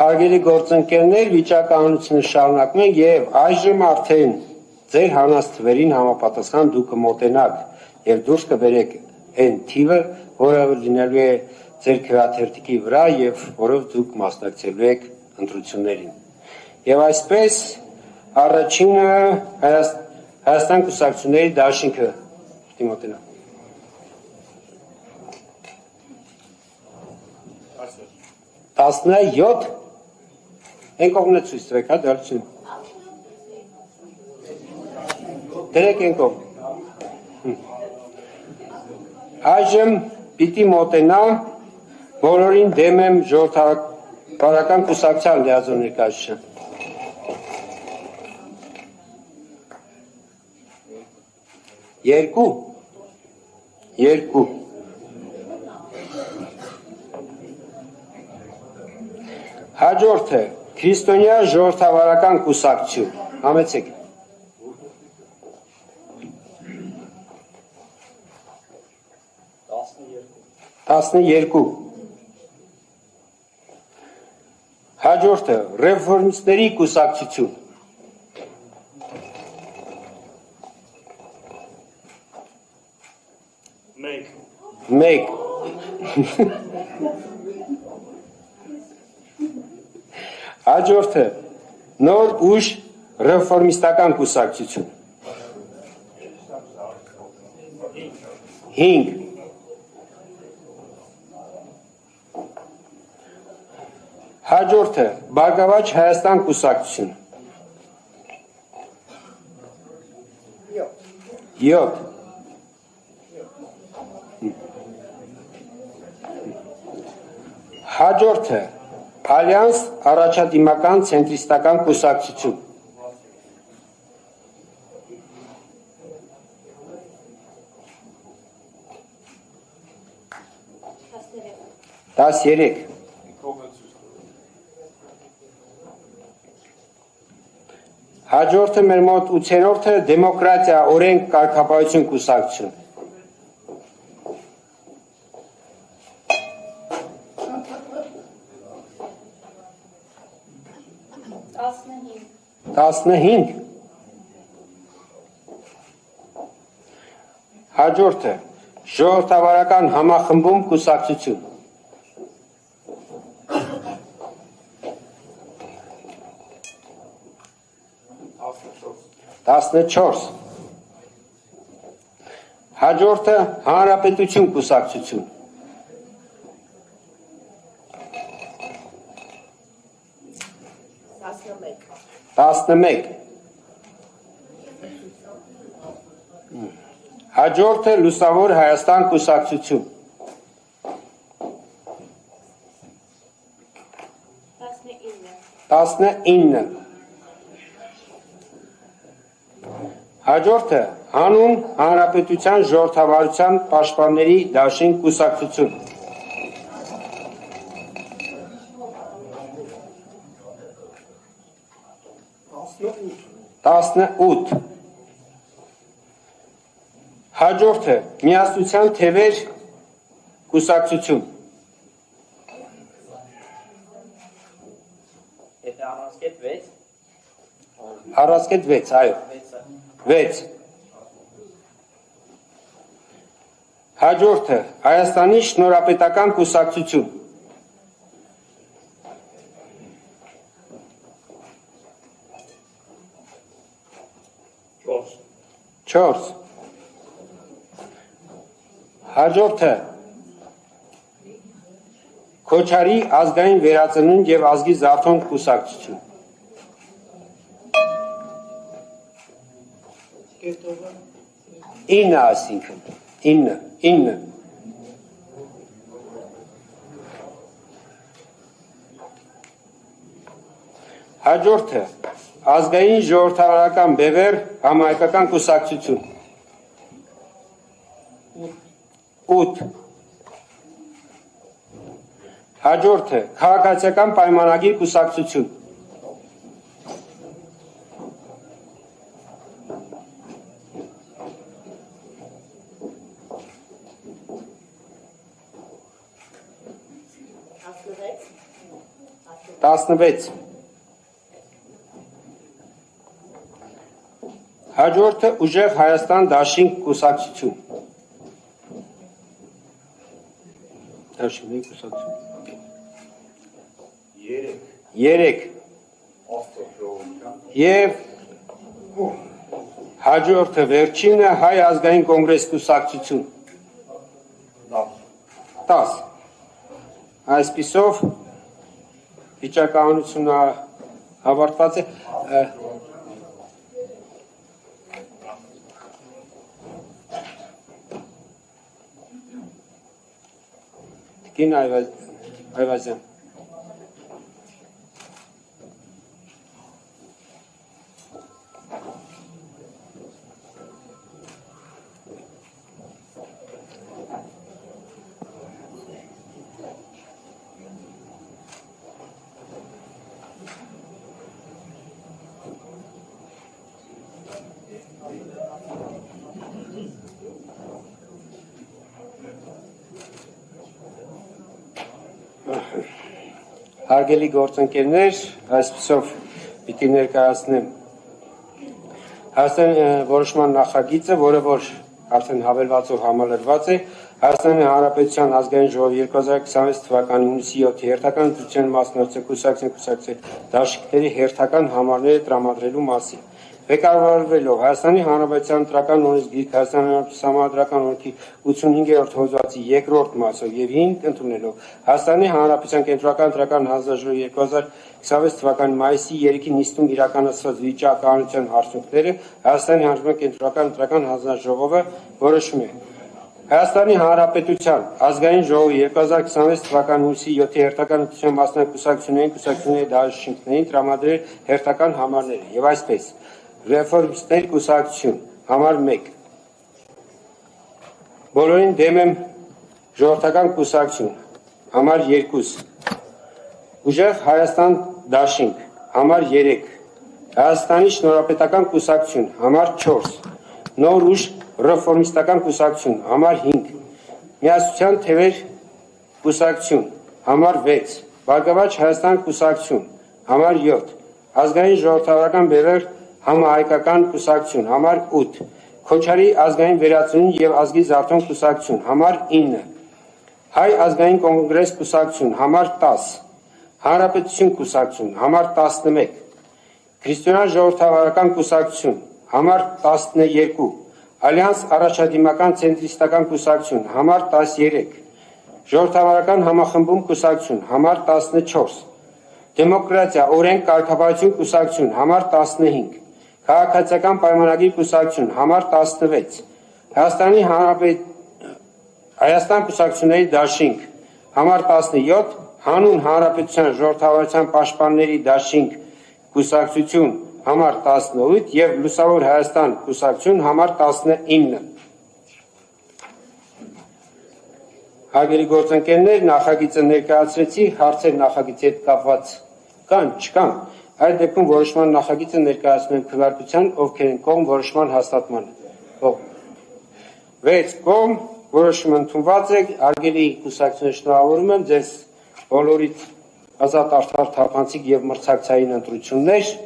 Հարգելի գործընկերներ, վիճակահանությունը շարունակում ենք եւ այժմ արդեն ձեր հանած թվերին համապատասխան դուք կմոտենաք եւ դուրս կբերեք այն թիվը, որը լինելու է ձեր քվեաթերթիկի վրա եւ որով դուք մասնակցելու եք ընտրություններին։ Եվ այսպես առաջինը Հայաստան կուսակցությունների դաշինքը մոտենա։ 17 Են կողմն է ցույց տվեք, հա, դարձին։ Դրեք են կողմ։ Այժմ պիտի մոտենա, բոլորին դեմ եմ ժողովրդավարական կուսակցության լիազոր ներկայացուցիչը։ Երկու։ Հաջորդը Քրիստոնյա ժողովրդավարական կուսակցություն, համեցեք։ 12։ Հաջորդը ռեֆորմիստների կուսակցություն։ 1։ Հաջորդը նոր ուժ ռեֆորմիստական կուսակցություն։ 5։ Հաջորդը Բարգավաճ Հայաստան կուսակցություն։ 7։ Հաջորդը Ալյանս առաջադիմական ցենտրիստական կուսակցություն։ 13։ Հաջորդը մեր մոտ 8-րդը դեմոկրատիա, օրենք, կարգապահություն կուսակցություն։ 15։ Հաջորդը ժողովրդավարական համախմբում կուսակցություն։ 14։ Հաջորդը հանրապետություն կուսակցություն։ 11։ Հաջորդը Լուսավոր Հայաստան կուսակցություն։ 19։ Հաջորդը հանուն հանրապետության ժողովրդավարության պաշտպանների դաշինք կուսակցություն։ 18։ Հաջորդը միասնության թևեր կուսակցություն։ Առանցքետ 6, այո։ 6։ Հաջորդը Հայաստանի շնորհապետական կուսակցություն։ 4։ Հաջորդը Քոչարի ազգային վերածնունդ եւ ազգի զարթոնք կուսակցություն։ 9 այսինքն 9։ Հաջորդը ազգային ժողովրդավարական բևեռ համահայկական կուսակցություն։ 8։ Հաջորդը քաղաքացիական պայմանագիր կուսակցություն։ 16։ 16 Հաջորդը ուժեղ Հայաստան դաշինք կուսակցություն 3 Եվ հաջորդը վերջինը Հայ ազգային կոնգրես կուսակցություն 10 Այսպիսով վիճակահանությունը ավարտված է Տիկին Այվազյան Հարգելի գործընկերներ, այսպիսով պիտի ներկայացնեմ Հայաստանի որոշման նախագիծը, որը որ արդեն հավելվածով համալրված է, Հայաստանի Հանրապետության ազգային ժողովի 2026 թվականի հունիսի 7-ի հերթական ընտրության մասնակցող կուսակցության դաշինքների հերթական համարները տրամադրելու մասին։ Ղեկավարվելով Հայաստանի Հանրապետության ընտրական օրենսգիրք Հայաստանի Հանրապետության Համանդրական օրենքի 85-րդ հոդվածի 2-րդ մասով եւ 5 ընդունելով Հայաստանի Հանրապետության կենտրոնական ընտրական հանձնաժողովի 2026 թվականի մայիսի 3-ի նիստում իրականացված վիճակահանության արդյունքները Հայաստանի Հանրապետության կենտրոնական ընտրական հանձնաժողովը որոշում է Հայաստանի Հանրապետության ազգային ժողովի 2026 թվականի հունիսի 7-ի հերթական ընտրության մասնակցություններին կուսակցությունների դաշինքներին տրամադրել հերթական համարները եւ այսպես Ռեֆորմիստների կուսակցություն համար 1 Բոլորին դեմ եմ ժողովրդական կուսակցություն համար 2 Ուժեղ Հայաստան դաշինք համար 3 Հայաստանի շնորհապետական կուսակցություն համար 4 Նոր ուժ ռեֆորմիստական կուսակցություն համար 5 Միասնության թևեր կուսակցություն համար 6 Բարգավաճ Հայաստան կուսակցություն համար 7 Ազգային ժողովրդավարական բևեռ Համահայկական կուսակցություն համար 8 Քոչարի ազգային վերածնունդ եւ ազգի զարթոնք կուսակցություն համար 9 Հայ ազգային կոնգրես կուսակցություն համար 10 Հանրապետություն կուսակցություն համար 11 Քրիստոնյա ժողովրդավարական կուսակցություն համար 12 Ալյանս առաջադիմական ցենտրիստական կուսակցություն համար 13 Ժողովրդավարական համախմբում կուսակցություն համար 14 Դեմոկրատիա օրենք կարգավարություն կուսակցություն համար 15 Քաղաքացիական պայմանագիր կուսակցություն համար 16 Հայաստան կուսակցությունների դաշինք համար 17 Հանուն Հանրապետության ժողովրդավարության պաշտպանների դաշինք կուսակցություն համար 18 եւ Լուսավոր Հայաստան կուսակցություն համար 19 Հարգելի գործընկերներ, նախագիծը ներկայացրեցի, հարցեր նախագծի հետ կապված կան, չկան։ Այդ դեպքում որոշման նախագիծը ներկայացնում եմ քվեարկության, ովքեր են կողմ որոշման հաստատմանը։ 6 կողմ որոշումը ընդունված է, հարգելի կուսակցություններ շնորհավորում եմ ձեզ բոլորիդ ազատ արդար թափանցիկ եւ մրցակցային ընտրություններ